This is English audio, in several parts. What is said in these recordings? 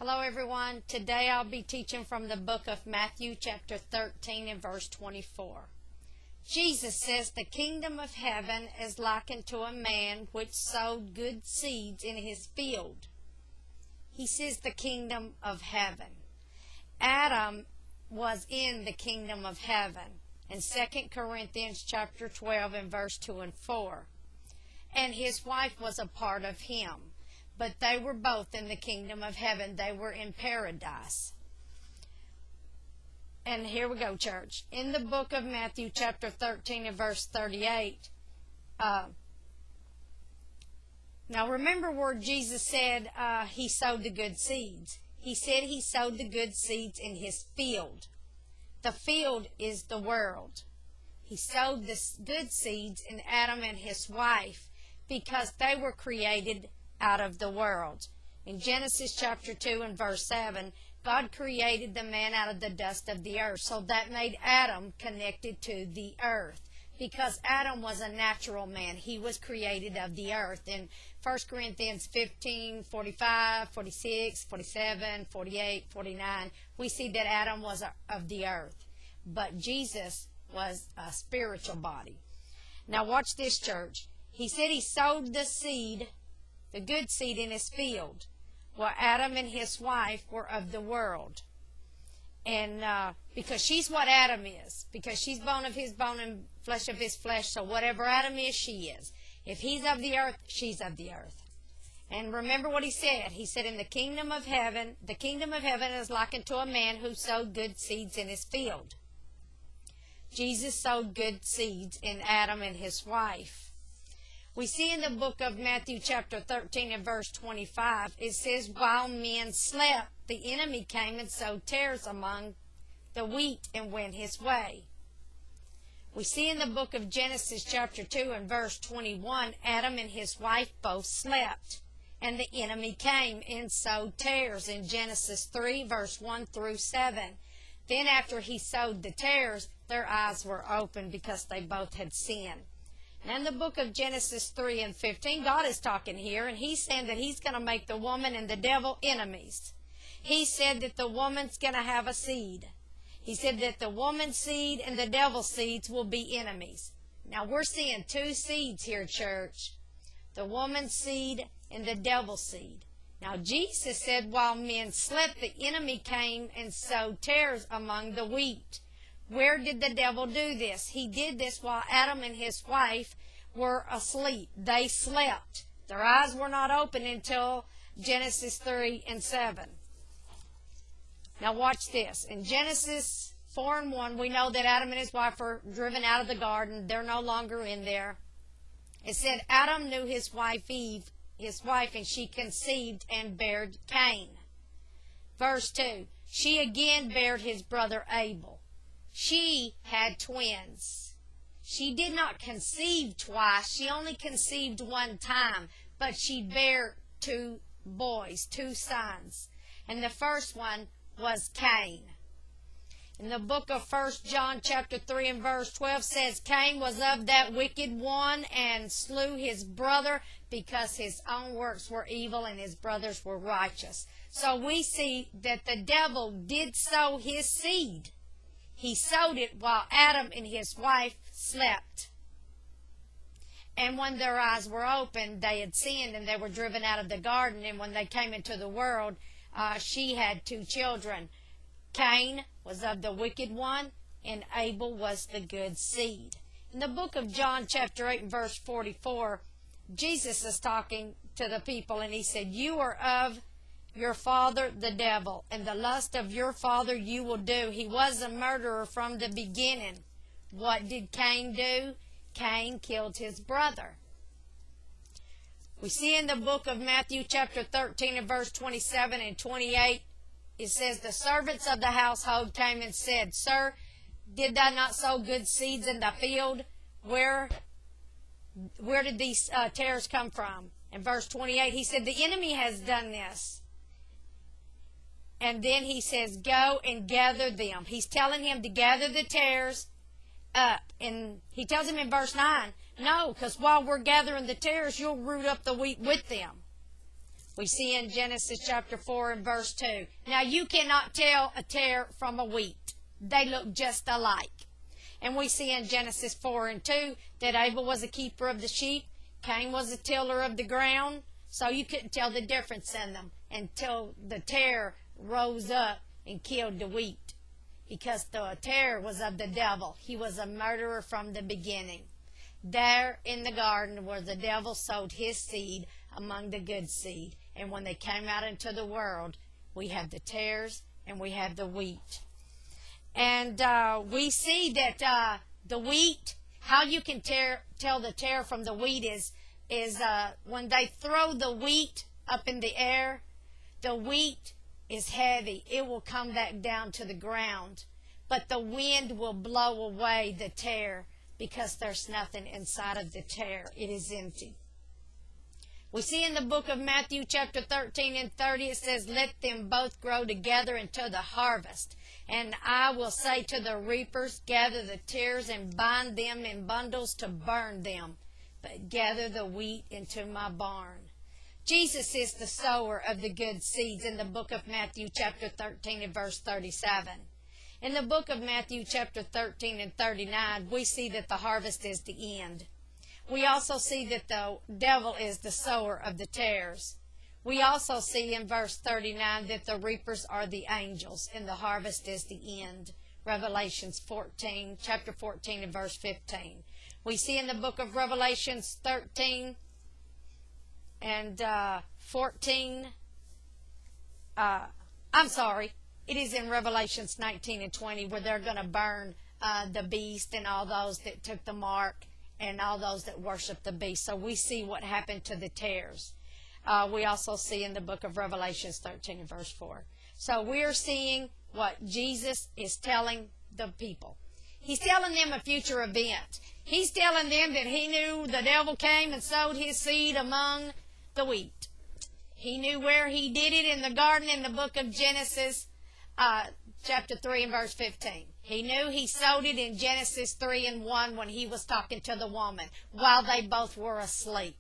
Hello everyone. Today I'll be teaching from the book of Matthew chapter 13 and verse 24. Jesus says the kingdom of heaven is likened to a man which sowed good seeds in his field. He says the kingdom of heaven. Adam was in the kingdom of heaven in 2 Corinthians chapter 12 and verse 2 and 4. And his wife was a part of him. But they were both in the kingdom of heaven. They were in paradise. And here we go, church. In the book of Matthew, chapter 13 and verse 38. Now remember where Jesus said he sowed the good seeds. He said he sowed the good seeds in his field. The field is the world. He sowed the good seeds in Adam and his wife because they were created out of the world. In Genesis chapter 2 and verse 7, God created the man out of the dust of the earth. So that made Adam connected to the earth. Because Adam was a natural man. He was created of the earth. In 1 Corinthians 15, 45, 46, 47, 48, 49, we see that Adam was of the earth. But Jesus was a spiritual body. Now watch this, church. He said he sowed the seed, the good seed, in his field. Well, Adam and his wife were of the world. And because she's what Adam is. Because she's bone of his bone and flesh of his flesh. So whatever Adam is, she is. If he's of the earth, she's of the earth. And remember what he said. He said in the kingdom of heaven is likened to a man who sowed good seeds in his field. Jesus sowed good seeds in Adam and his wife. We see in the book of Matthew chapter 13 and verse 25, it says, while men slept, the enemy came and sowed tares among the wheat and went his way. We see in the book of Genesis chapter 2 and verse 21, Adam and his wife both slept, and the enemy came and sowed tares in Genesis 3 verse 1 through 7. Then after he sowed the tares, their eyes were opened because they both had sinned. Now in the book of Genesis 3 and 15, God is talking here, and he's saying that he's going to make the woman and the devil enemies. He said that the woman's going to have a seed. He said that the woman's seed and the devil's seeds will be enemies. Now we're seeing two seeds here, church. The woman's seed and the devil's seed. Now Jesus said while men slept, the enemy came and sowed tares among the wheat. Where did the devil do this? He did this while Adam and his wife were asleep. They slept. Their eyes were not open until Genesis 3 and 7. Now watch this. In Genesis 4 and 1, we know that Adam and his wife were driven out of the garden. They're no longer in there. It said Adam knew his wife Eve, and she conceived and bare Cain. Verse 2, she again bare his brother Abel. She had twins. She did not conceive twice. She only conceived one time. But she bare two boys, two sons. And the first one was Cain. In the book of 1 John chapter 3 and verse 12 says, Cain was of that wicked one and slew his brother because his own works were evil and his brothers were righteous. So we see that the devil did sow his seed. He sowed it while Adam and his wife slept. And when their eyes were opened, they had sinned and they were driven out of the garden. And when they came into the world, she had two children. Cain was of the wicked one, and Abel was the good seed. In the book of John chapter 8 and verse 44, Jesus is talking to the people, and he said, you are of your father the devil, and the lust of your father you will do. He was a murderer from the beginning. What did Cain do? Cain killed his brother. We see in the book of Matthew chapter 13 and verse 27 and 28, it says, the servants of the household came and said, Sir, did thou not sow good seeds in the field? Where did these tares come from? In verse 28, he said, the enemy has done this. And then he says, go and gather them. He's telling him to gather the tares up. And he tells him in verse 9, no, because while we're gathering the tares, you'll root up the wheat with them. We see in Genesis chapter 4 and verse 2. Now you cannot tell a tare from a wheat. They look just alike. And we see in Genesis 4 and 2 that Abel was a keeper of the sheep. Cain was a tiller of the ground. So you couldn't tell the difference in them until the tare rose up and killed the wheat. Because the tare was of the devil. He was a murderer from the beginning. There in the garden where the devil sowed his seed among the good seed. And when they came out into the world, we have the tares and we have the wheat. And we see that the wheat, how you can tell the tare from the wheat is when they throw the wheat up in the air, the wheat is heavy. It will come back down to the ground. But the wind will blow away the tare because there's nothing inside of the tare. It is empty. We see in the book of Matthew chapter 13 and 30, it says, let them both grow together until the harvest. And I will say to the reapers, gather the tares and bind them in bundles to burn them, but gather the wheat into my barn. Jesus is the sower of the good seeds in the book of Matthew chapter 13 and verse 37. In the book of Matthew chapter 13 and 39, we see that the harvest is the end. We also see that the devil is the sower of the tares. We also see in verse 39 that the reapers are the angels and the harvest is the end. Revelations 14, chapter 14 and verse 15. We see in the book of Revelations 13 and 14, it is in Revelations 19 and 20 where they're going to burn the beast and all those that took the mark and all those that worship the beast. So we see what happened to the tares. We also see in the book of Revelations 13 and verse 4. So we're seeing what Jesus is telling the people. He's telling them a future event. He's telling them that he knew the devil came and sowed his seed among the wheat. He knew where he did it in the garden in the book of Genesis chapter 3 and verse 15. He knew he sowed it in Genesis 3 and 1 when he was talking to the woman while they both were asleep.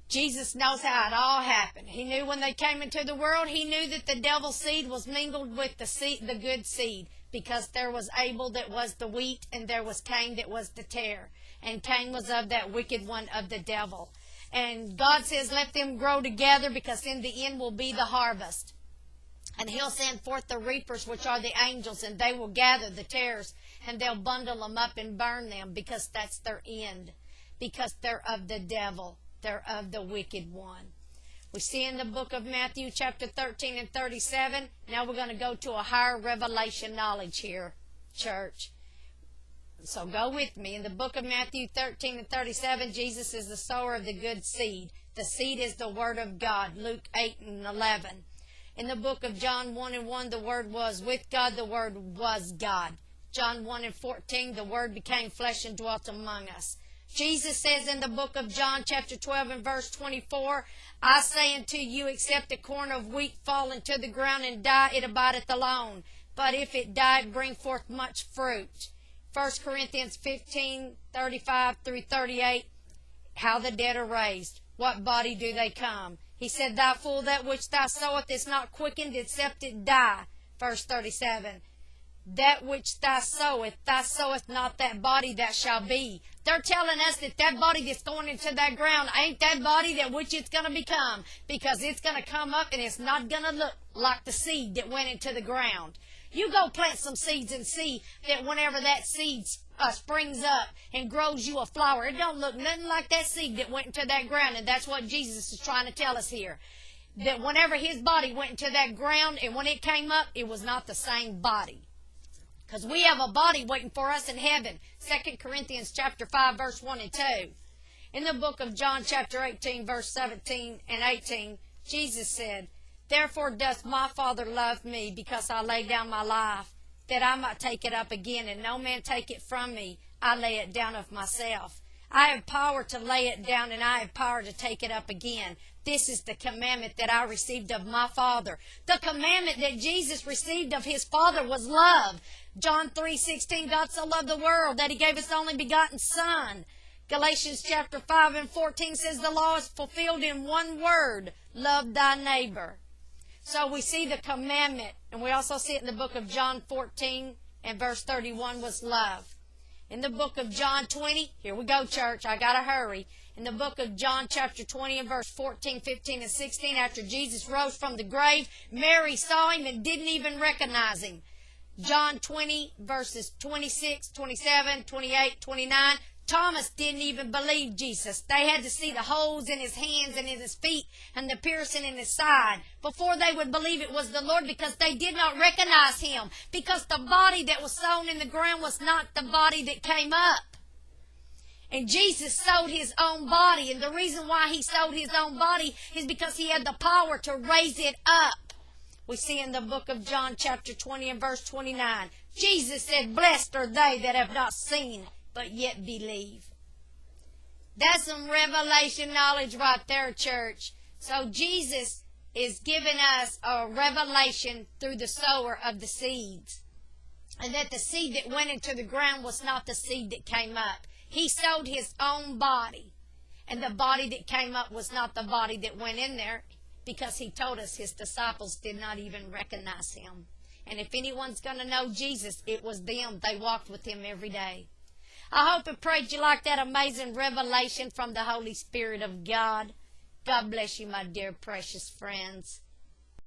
Jesus knows how it all happened. He knew when they came into the world, he knew that the devil's seed was mingled with the good seed, because there was Abel that was the wheat and there was Cain that was the tare. And Cain was of that wicked one of the devil. And God says, let them grow together because in the end will be the harvest. And he'll send forth the reapers, which are the angels, and they will gather the tares and they'll bundle them up and burn them because that's their end. Because they're of the devil. They're of the wicked one. We see in the book of Matthew chapter 13 and 37. Now we're going to go to a higher revelation knowledge here, church. So go with me. In the book of Matthew 13 and 37, Jesus is the sower of the good seed. The seed is the word of God. Luke 8 and 11. In the book of John 1 and 1, the word was with God. The word was God. John 1 and 14, the word became flesh and dwelt among us. Jesus says in the book of John chapter 12 and verse 24, I say unto you, except a corn of wheat fall into the ground and die, it abideth alone. But if it die, it bring forth much fruit. 1 Corinthians 15, 35 through 38, how the dead are raised. What body do they come? He said, thou fool, that which thou sowest is not quickened, except it die. Verse 37, that which thou sowest not that body that shall be. They're telling us that that body that's going into that ground ain't that body that which it's going to become, because it's going to come up and it's not going to look like the seed that went into the ground. You go plant some seeds and see that whenever that seed springs up and grows you a flower, it don't look nothing like that seed that went into that ground. And that's what Jesus is trying to tell us here. That whenever his body went into that ground and when it came up, it was not the same body. Because we have a body waiting for us in heaven. 2 Corinthians chapter 5, verse 1 and 2. In the book of John chapter 18, verse 17 and 18, Jesus said, therefore doth my Father love me, because I lay down my life, that I might take it up again, and no man take it from me. I lay it down of myself. I have power to lay it down, and I have power to take it up again. This is the commandment that I received of my Father. The commandment that Jesus received of his Father was love. John 3:16, God so loved the world that he gave his only begotten Son. Galatians chapter 5 and 14 says the law is fulfilled in one word, love thy neighbor. So we see the commandment, and we also see it in the book of John 14 and verse 31 was love. In the book of John 20, here we go, church, I got to hurry. In the book of John chapter 20 and verse 14, 15, and 16, after Jesus rose from the grave, Mary saw him and didn't even recognize him. John 20 verses 26, 27, 28, 29, Thomas didn't even believe Jesus. They had to see the holes in his hands and in his feet and the piercing in his side before they would believe it was the Lord, because they did not recognize him, because the body that was sown in the ground was not the body that came up. And Jesus sowed his own body, and the reason why he sowed his own body is because he had the power to raise it up. We see in the book of John chapter 20 and verse 29, Jesus said, blessed are they that have not seen, but yet believe. That's some revelation knowledge right there, church. So Jesus is giving us a revelation through the sower of the seeds. And that the seed that went into the ground was not the seed that came up. He sowed his own body. And the body that came up was not the body that went in there, because he told us his disciples did not even recognize him. And if anyone's going to know Jesus, it was them. They walked with him every day. I hope and pray you like that amazing revelation from the Holy Spirit of God. God bless you, my dear precious friends.